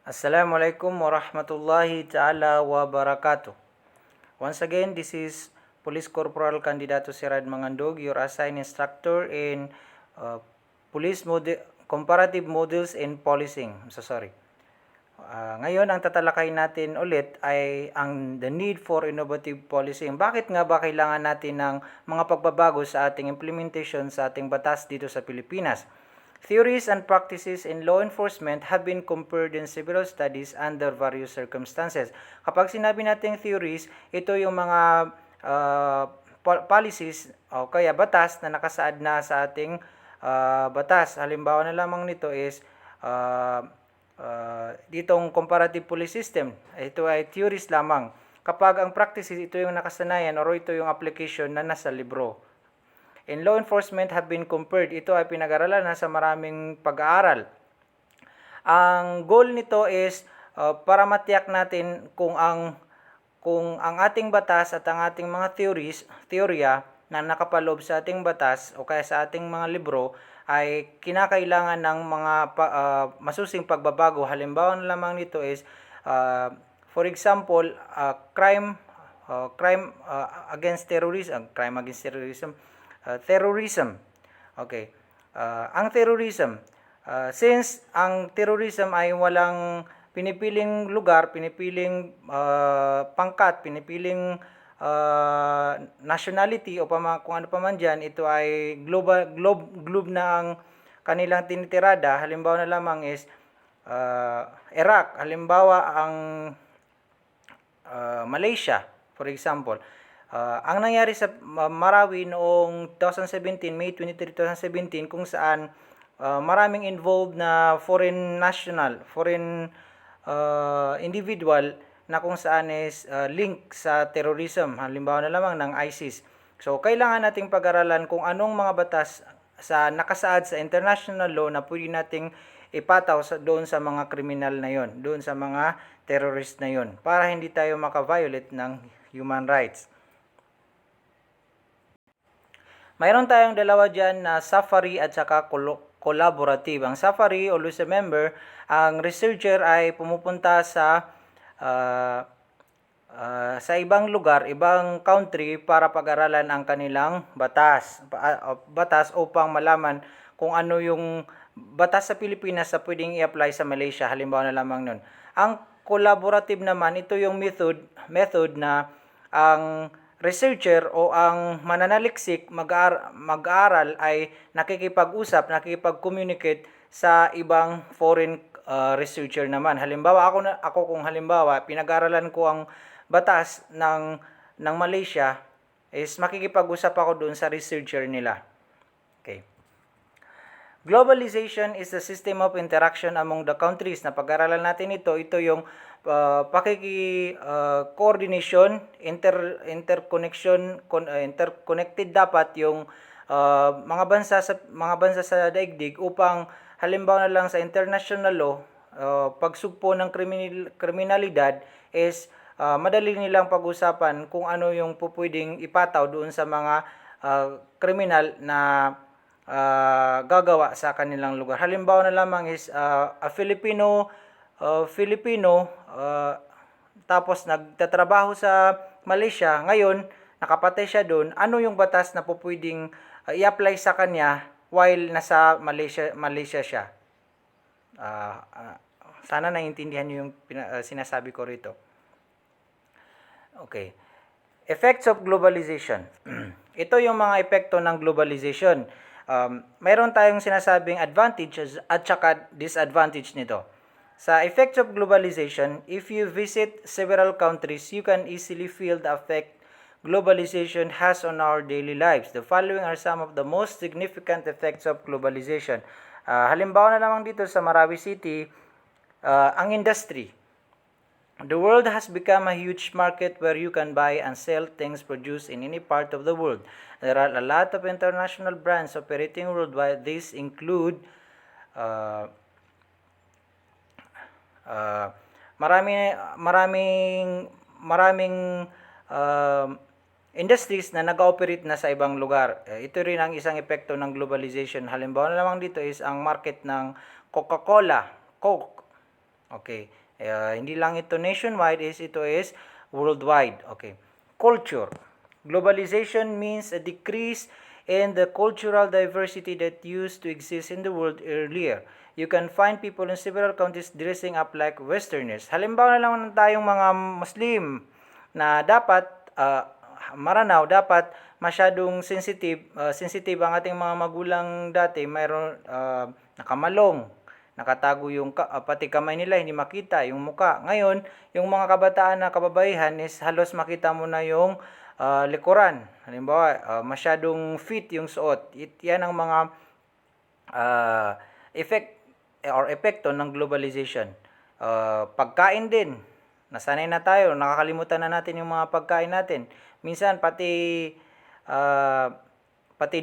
Assalamualaikum warahmatullahi ta'ala wabarakatuh. Once again, this is Police Corporal Candidato Sirad Mangandog, your assigned instructor in Comparative Models in Policing. Ngayon, ang tatalakayin natin ulit ay ang the need for innovative policing. Bakit nga ba kailangan natin ng mga pagbabago sa ating implementation sa ating batas dito sa Pilipinas? Theories and practices in law enforcement have been compared in several studies under various circumstances. Kapag sinabi natin theories, ito yung mga policies o kaya batas na nakasaad na sa ating batas. Halimbawa na lamang nito is ditong comparative police system. Ito ay theories lamang. Kapag ang practices, ito yung nakasanayan or ito yung application na nasa libro. In law enforcement have been compared. Ito ay pinag-aralan na sa maraming pag-aaral. Ang goal nito is para matiyak natin kung ang ating batas at ang ating mga teorya na nakapaloob sa ating batas o kaya sa ating mga libro ay kinakailangan ng mga masusing pagbabago. Halimbawa na lamang nito is for example, crime against terrorism, terrorism. Okay. Ang terrorism, since ang terrorism ay walang pinipiling lugar, pinipiling pangkat, pinipiling nationality o kung ano pa man dyan, ito ay globe na ang kanilang tinitirada. Halimbawa na lamang is Iraq, halimbawa ang Malaysia, for example. Ang nangyari sa Marawi noong 2017, May 23, 2017, kung saan maraming involved na foreign individual na kung saan is link sa terrorism, halimbawa na lamang ng ISIS. So, kailangan nating pag-aralan kung anong mga batas sa nakasaad sa international law na pwede nating ipataw doon sa mga kriminal na yon, doon sa mga terrorist na yon, para hindi tayo maka-violate ng human rights. Mayroon tayong dalawa dyan na safari at saka collaborative. Ang safari, always remember, ang researcher ay pumupunta sa ibang lugar, ibang country para pag-aralan ang kanilang batas upang malaman kung ano yung batas sa Pilipinas na pwedeng i-apply sa Malaysia. Halimbawa na lamang nun. Ang collaborative naman, ito yung method na ang researcher o ang mananaliksik mag-aaral ay nakikipag-usap, nakikipag-communicate sa ibang foreign researcher naman. Halimbawa, ako kung halimbawa, pinag-aralan ko ang batas ng Malaysia, is makikipag-usap ako doon sa researcher nila. Okay. Globalization is the system of interaction among the countries. Na pag-aralan natin ito yung coordination, interconnected dapat yung mga bansa sa daigdig upang halimbawa na lang sa international law, pagsugpo ng kriminalidad is madali nilang pag-usapan kung ano yung pupwedeng ipataw doon sa mga kriminal na gagawa sa kanilang lugar. Halimbawa na lamang is a Filipino tapos nagtatrabaho sa Malaysia, ngayon nakapatay siya doon, ano yung batas na pupwedeng i-apply sa kanya while nasa Malaysia siya? Sana naiintindihan niyo yung sinasabi ko rito. Okay. Effects of globalization. Ito yung mga epekto ng globalization. Mayroon tayong sinasabing advantages at saka disadvantage nito. Sa effects of globalization, if you visit several countries, you can easily feel the effect globalization has on our daily lives. The following are some of the most significant effects of globalization. Halimbawa na lamang dito sa Marawi City, ang industry. The world has become a huge market where you can buy and sell things produced in any part of the world. There are a lot of international brands operating worldwide. These include maraming industries na nag-ooperate na sa ibang lugar. Ito rin ang isang epekto ng globalization. Halimbawa na lamang dito is ang market ng Coca-Cola, Coke. Okay. Hindi lang ito nationwide, ito is worldwide. Okay. Culture. Globalization means a decrease in the cultural diversity that used to exist in the world earlier. You can find people in several countries dressing up like Westerners. Halimbawa na lang tayong mga Muslim na dapat maranaw, dapat masyadong sensitive ang ating mga magulang dati, mayroon nakamalong, nakatago yung pati kamay nila hindi makita yung muka. Ngayon, yung mga kabataan na kababaihan is halos makita mo na yung likuran. Halimbawa, masyadong fit yung suot. Yan ang mga effect or epekto ng globalization. Pagkain din. Nasanay na tayo, nakakalimutan na natin yung mga pagkain natin. Minsan pati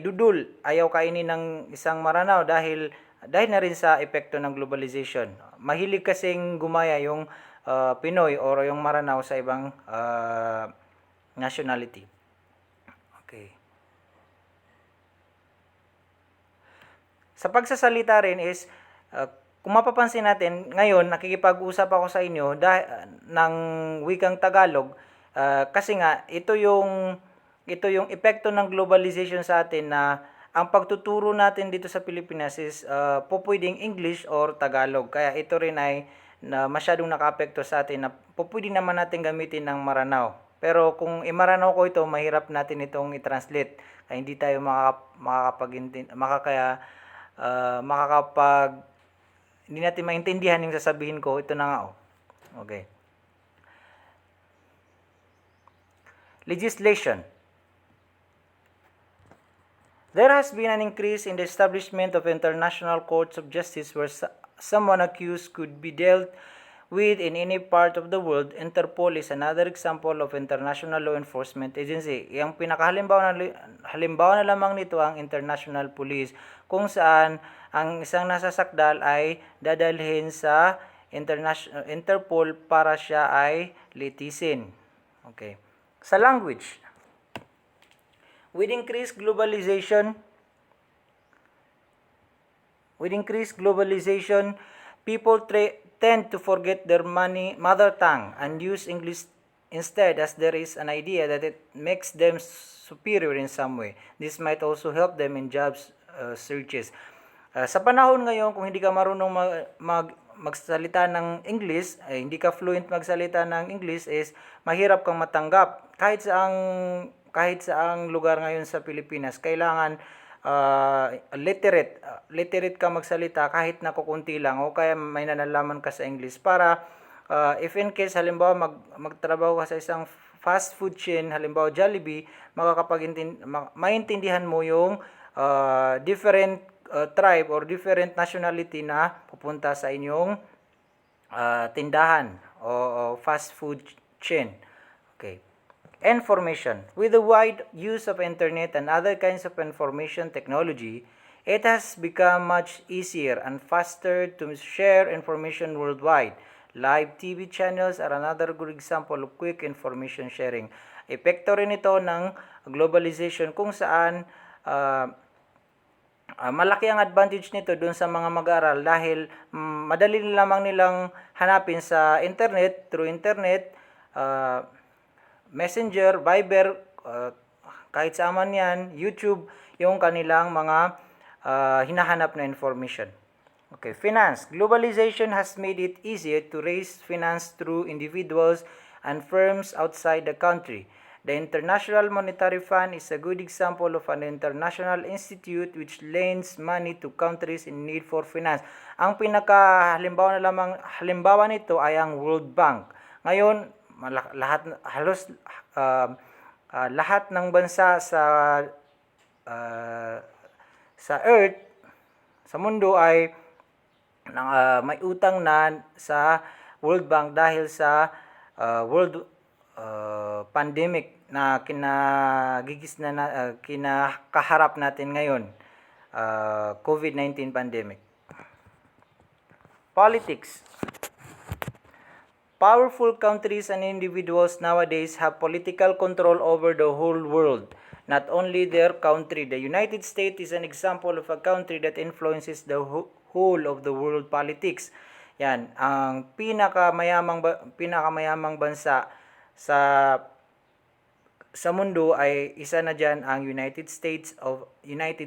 dudul ayaw kainin ng isang maranaw dahil na rin sa epekto ng globalization. Mahilig kasing gumaya yung Pinoy or yung maranaw sa ibang nationality. Okay. Sa pagsasalita rin is kung mapapansin natin, ngayon nakikipag-usap ako sa inyo ng wikang Tagalog kasi nga ito yung epekto ng globalization sa atin na ang pagtuturo natin dito sa Pilipinas is pwedeng English or Tagalog. Kaya ito rin ay na masyadong nakaapekto sa atin na pwede naman natin gamitin ng Maranao. Pero kung i-Maranao ko ito, mahirap natin itong i-translate. Kaya hindi tayo hindi natin maintindihan yung sasabihin ko. Ito na nga, oh. Okay. Legislation. There has been an increase in the establishment of international courts of justice where someone accused could be dealt with in any part of the world. Interpol is another example of international law enforcement agency. Yung pinakahalimbawa na lamang nito ang International Police, kung saan ang isang nasasakdal ay dadalhin sa Interpol para siya ay litisin. Okay. Sa language, with increased globalization, people tend to forget their mother tongue and use English instead, as there is an idea that it makes them superior in some way. This might also help them in jobs searches. Sa panahon ngayon, kung hindi ka marunong magsalita ng English, hindi ka fluent magsalita ng English, is mahirap kang matanggap. Kahit saang lugar ngayon sa Pilipinas, kailangan literate ka magsalita kahit na kukunti lang o kaya may nalalaman ka sa English para if in case halimbawa magtrabaho ka sa isang fast food chain, halimbawa Jollibee, maintindihan mo yung different tribe or different nationality na pupunta sa inyong tindahan o fast food chain. Okay. Information. With the wide use of internet and other kinds of information technology, it has become much easier and faster to share information worldwide. Live TV channels are another good example of quick information sharing. Epekto rin ito ng globalization kung saan malaki ang advantage nito doon sa mga mag-aaral dahil madali lamang nilang hanapin sa internet, through internet, Messenger, Viber, kahit saan man yan, YouTube, yung kanilang mga hinahanap na information. Okay, finance. Globalization has made it easier to raise finance through individuals and firms outside the country. The International Monetary Fund is a good example of an international institute which lends money to countries in need for finance. Ang halimbawa nito ay ang World Bank. Ngayon, lahat ng bansa sa Earth, sa mundo ay may utang na sa World Bank dahil sa world pandemic na kinakaharap natin ngayon, COVID-19 pandemic. Politics. Powerful countries and individuals nowadays have political control over the whole world, not only their country. The United States is an example of a country that influences the whole of the world politics. Yan, ang pinakamayamang bansa sa mundo ay isa na diyan ang United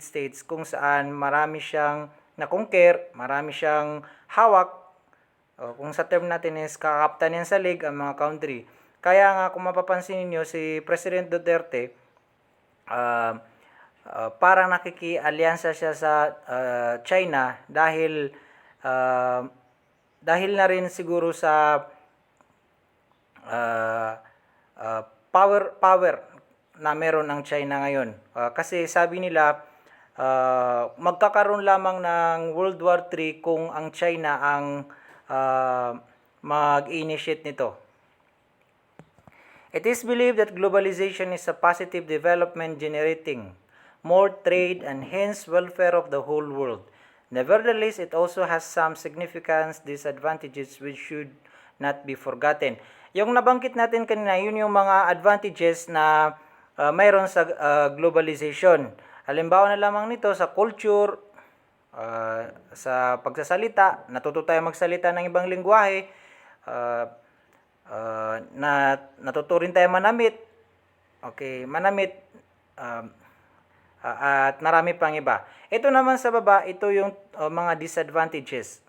States kung saan marami siyang na-conquer, marami siyang hawak. Kung sa term natin is kakaptan yan sa league ang mga country. Kaya nga kung mapapansin niyo si President Duterte, parang nakikialyansa siya sa China dahil na rin siguro sa power na meron ang China ngayon. Kasi sabi nila magkakaroon lamang ng World War III kung ang China ang mag-initiate nito. It is believed that globalization is a positive development generating more trade and hence welfare of the whole world. Nevertheless, it also has some significant disadvantages which should not be forgotten. Yung nabanggit natin kanina, yun yung mga advantages na mayroon sa globalization. Halimbawa na lamang nito sa culture, sa pagsasalita, natuto tayo magsalita ng ibang lengguwahe, na natuto rin tayo manamit. Okay, manamit at marami pang iba. Ito naman sa baba, ito yung mga disadvantages.